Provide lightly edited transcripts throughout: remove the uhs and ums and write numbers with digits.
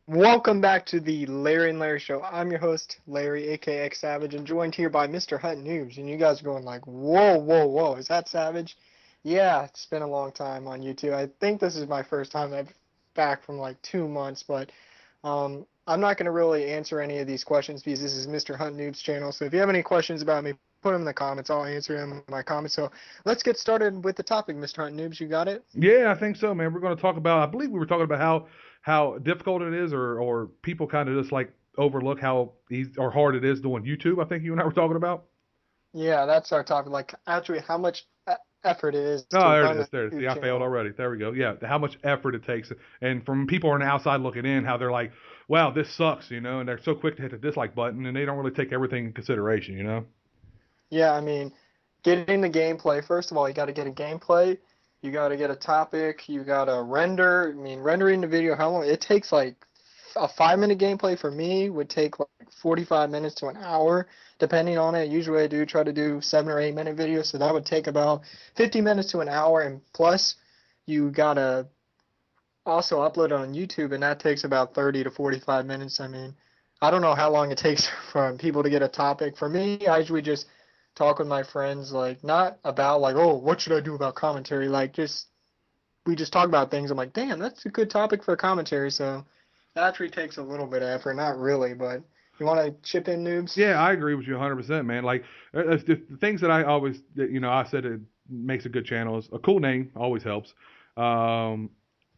Welcome back to the Larry and Larry Show. I'm your host, Larry, aka xSavage, and joined here by Mr. Hunt Noobs. And you guys are going like, whoa, whoa, whoa, is that Savage? Yeah, it's been a long time on YouTube. I think this is my first time back from like 2 months, but I'm not going to really answer any of these questions because this is Mr. Hunt Noobs channel. So if you have any questions about me, put them in the comments. I'll answer them in my comments. So let's get started with the topic, Mr. Hunt Noobs. You got it? Yeah, I think so, man. We're going to talk about. I believe we were talking about how difficult it is, or people kind of just like overlook how easy or hard it is doing YouTube. I think you and I were talking about. Yeah, that's our topic. Like, actually, how much effort it is Oh, to there it run is. a There it is. YouTube Yeah, I failed channel. already. There we go. Yeah, how much effort it takes, and from people on the outside looking in, how they're like, "Wow, this sucks," and they're so quick to hit the dislike button, and they don't really take everything in consideration. Yeah, I mean, getting the gameplay, first of all, you got to get a gameplay, you got to get a topic, you got to render. I mean, rendering the video, how long? It takes like a 5 minute gameplay for me would take like 45 minutes to an hour, depending on it. Usually I do try to do 7 or 8 minute videos, so that would take about 50 minutes to an hour, and plus you got to also upload it on YouTube, and that takes about 30 to 45 minutes. I mean, I don't know how long it takes for people to get a topic. For me, I usually just talk with my friends, like not about like, oh, what should I do about commentary? Like just we just talk about things. I'm like, damn, that's a good topic for a commentary. So that actually takes a little bit of effort, not really, but you want to chip in, noobs? Yeah, I agree with you 100%, man. Like the things that I always, I said it makes a good channel is a cool name always helps. Um,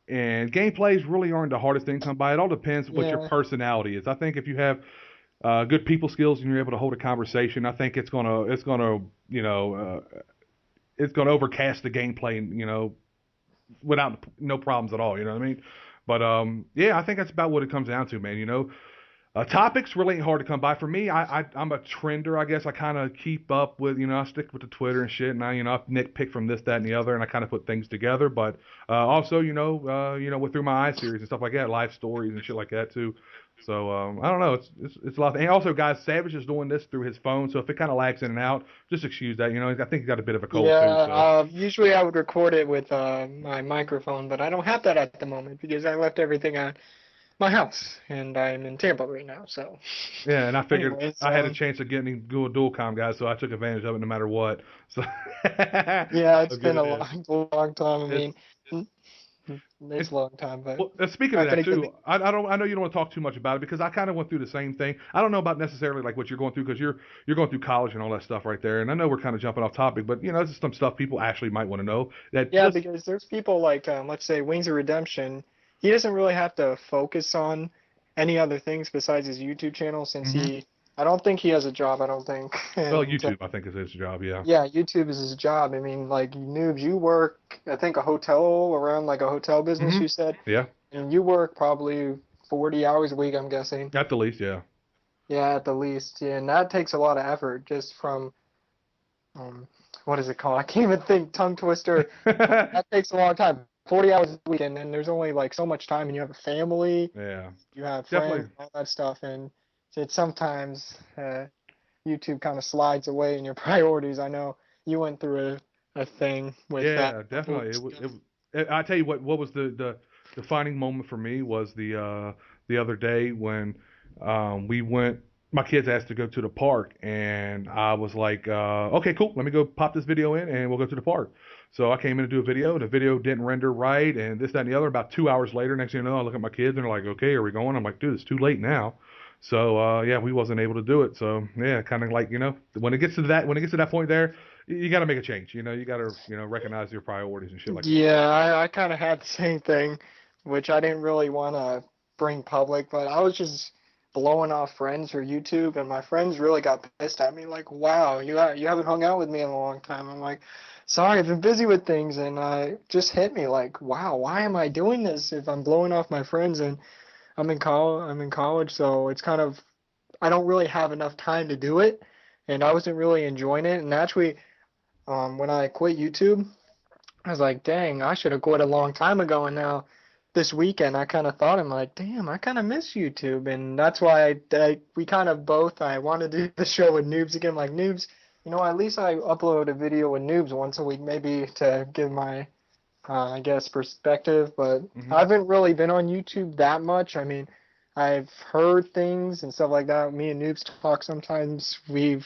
and gameplays really aren't the hardest thing to come by. It all depends what your Yeah, personality is. I think if you have good people skills and you're able to hold a conversation, I think it's gonna overcast the gameplay, without no problems at all. You know what I mean? But yeah, I think that's about what it comes down to, man. Topics really ain't hard to come by. For me, I'm a trender, I guess. I kind of keep up with, I stick with the Twitter and shit, and I nitpick from this, that, and the other, and I kind of put things together. But also, with through my eye series and stuff like that, live stories and shit like that too. So I don't know. It's a lot. And also, guys, Savage is doing this through his phone, so if it kind of lags in and out, just excuse that. I think he's got a bit of a cold yeah. too. So Usually I would record it with my microphone, but I don't have that at the moment because I left everything at my house, and I'm in Tampa right now. So, yeah, and I figured anyways, I had a chance of getting dual com guys, so I took advantage of it no matter what. So yeah, how it's good been it a is. long time. I It's mean, it's it's a long time, but well. Speaking of how can that it get too, I know you don't want to talk too much about it because I kind of went through the same thing. I don't know about necessarily like what you're going through because you're going through college and all that stuff right there. And I know we're kind of jumping off topic, but this is some stuff people actually might want to know. That Yeah, just because there's people like, let's say Wings of Redemption. He doesn't really have to focus on any other things besides his YouTube channel since hmm I don't think he has a job, I don't think. well, And YouTube I think is his job. Yeah. yeah, YouTube is his job. I mean, like noobs, you work, I think a hotel around like a hotel business, hmm you said, Yeah. and you work probably 40 hours a week, I'm guessing. At the least, yeah. Yeah, at the least. Yeah, and that takes a lot of effort just from um, what is it called? I can't even think. Tongue twister. That takes a long time. 40 hours a week, and then there's only like so much time, and you have a family, Yeah. you have friends, Definitely. all that stuff, and it sometimes YouTube kind of slides away in your priorities. I know you went through a thing with that Yeah, a couple definitely. weeks ago. I tell you what was the defining moment for me was the other day when we went. My kids asked to go to the park, and I was like, okay, cool. Let me go pop this video in, and we'll go to the park. So I came in to do a video. The video didn't render right, and this, that, and the other. About 2 hours later, next thing you know, I look at my kids, and they're like, okay, are we going? I'm like, dude, it's too late now. So yeah, we wasn't able to do it. So yeah, kind of like when it gets to that point there, you got to make a change. You got to recognize your priorities and shit like that. Yeah, I kind of had the same thing, which I didn't really want to bring public, but I was just blowing off friends for YouTube, and my friends really got pissed at me, like, "Wow, you haven't hung out with me in a long time." I'm like, "Sorry, I've been busy with things," and it just hit me like, "Wow, why am I doing this if I'm blowing off my friends and I'm in college, so it's kind of I don't really have enough time to do it, and I wasn't really enjoying it, and actually, when I quit YouTube. I was like, dang, I should have quit a long time ago. And now this weekend, I kind of thought, I'm like, damn, I kind of miss YouTube. And that's why we kind of both, I want to do the show with Noobs again. Like, Noobs, at least I upload a video with Noobs once a week, maybe to give my, I guess, perspective. But hmm I haven't really been on YouTube that much. I mean, I've heard things and stuff like that. Me and Noobs talk sometimes. I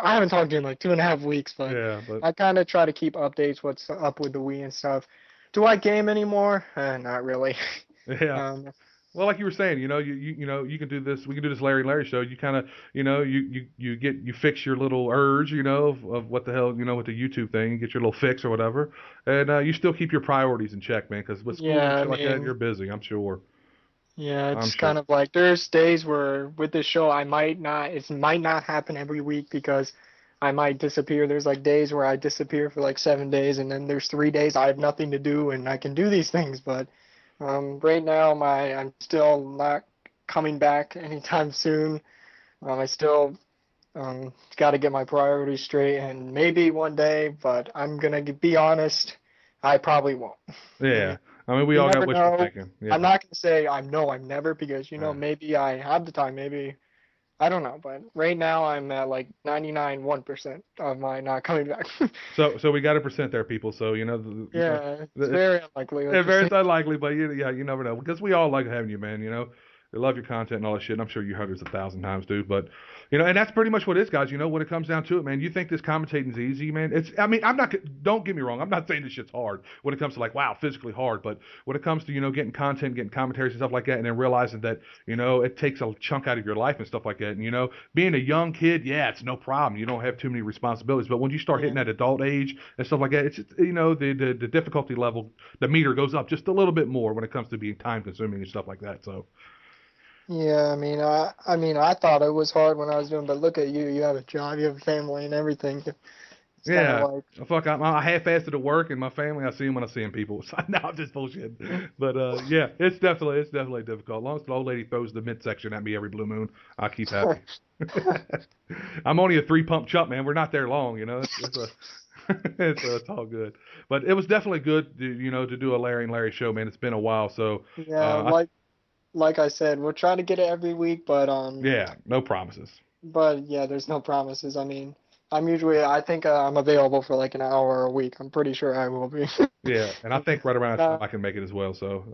haven't talked to him in like 2.5 weeks, but Yeah, but I kind of try to keep updates what's up with the Wii and stuff. Do I game anymore? Not really. yeah. Um, Well, like you were saying, you can do this. We can do this Larry show. You kind of, you fix your little urge, of what the hell, with the YouTube thing. You get your little fix or whatever, and you still keep your priorities in check, man. Because with school and yeah, I shit like that, you're mean, busy. I'm sure. yeah, I'm it's sure. kind of like there's days where with this show it might not happen every week because I might disappear. There's like days where I disappear for like 7 days, and then there's 3 days I have nothing to do and I can do these things. But right now I'm still not coming back anytime soon. I still got to get my priorities straight, and maybe one day, but I'm gonna be honest, I probably won't. I Yeah. mean, I mean, we you all got never wishful know. thinking. I'm Yeah. not gonna say I know I'm never because Yeah. maybe I have the time, maybe I don't know, but right now I'm at like 99 1% of my not coming back. So we got a percent there, people. So Yeah, it's very unlikely. Let's just very say. unlikely, but yeah, you never know because we all like having you, man. They love your content and all that shit. And I'm sure you heard this 1,000 times, dude. But and that's pretty much what it is, guys. When it comes down to it, man, you think this commentating's easy, man? I mean, I'm not. Don't get me wrong. I'm not saying this shit's hard when it comes to like, wow, physically hard. But when it comes to getting content, getting commentaries and stuff like that, and then realizing that it takes a chunk out of your life and stuff like that. And being a young kid, yeah, it's no problem. You don't have too many responsibilities. But when you start hitting Yeah. that adult age and stuff like that, it's just, the difficulty level, the meter goes up just a little bit more when it comes to being time consuming and stuff like that. So Yeah, I thought it was hard when I was doing, but look at you. You have a job, you have a family and everything. It's kind of yeah, like, fuck, I half-assed at work and my family. I see them when I see them people. So now I'm just bullshit. But yeah, it's definitely difficult. As long as the old lady throws the midsection at me every blue moon, I keep happy. I'm only a three-pump chump, man. We're not there long. It's a it's all good. But it was definitely good to do a Larry and Larry show, man. It's been a while, so yeah, I like I said, we're trying to get it every week, but yeah, no promises. yeah, there's no promises. I think I'm available for like an hour a week. I'm pretty sure I will be. Yeah, and I I'm think right around that time not, I can make it as well. So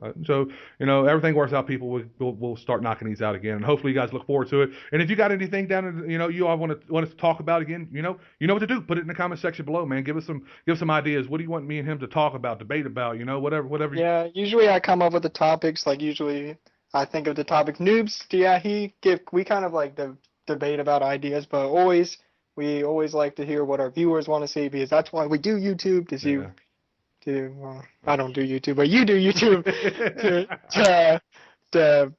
everything works out. People, we'll start knocking these out again, and hopefully you guys look forward to it. And if you got anything down, you all want us to talk about again, you know what to do. Put it in the comment section below, man. Give us some ideas. What do you want me and him to talk about, debate about? Whatever. yeah, usually I come up with the topics. Like usually I think of the topic. Noobs, yeah, we kind of like the debate about ideas, but we always like to hear what our viewers want to see because that's why we do YouTube to see Yeah. I don't do YouTube, but you do YouTube to to to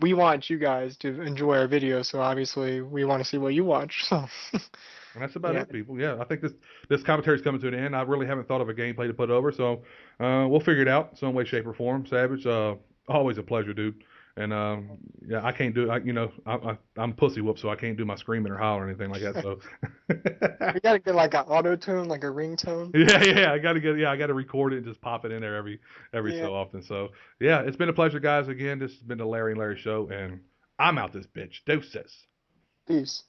we want you guys to enjoy our videos, so obviously we want to see what you watch. So And that's about yeah, it, people. Yeah, I think this commentary is coming to an end. I really haven't thought of a gameplay to put over, so we'll figure it out some way, shape, or form. Savage, always a pleasure, dude. And yeah, I can't do I'm pussy whoop, so I can't do my screaming or hollering or anything like that. So we gotta get like an auto tune, like a ringtone. yeah, I gotta record it and just pop it in there every Yeah, so often. So yeah, it's been a pleasure, guys. Again, this has been the Larry and Larry show, and I'm out this bitch. Deuces. peace.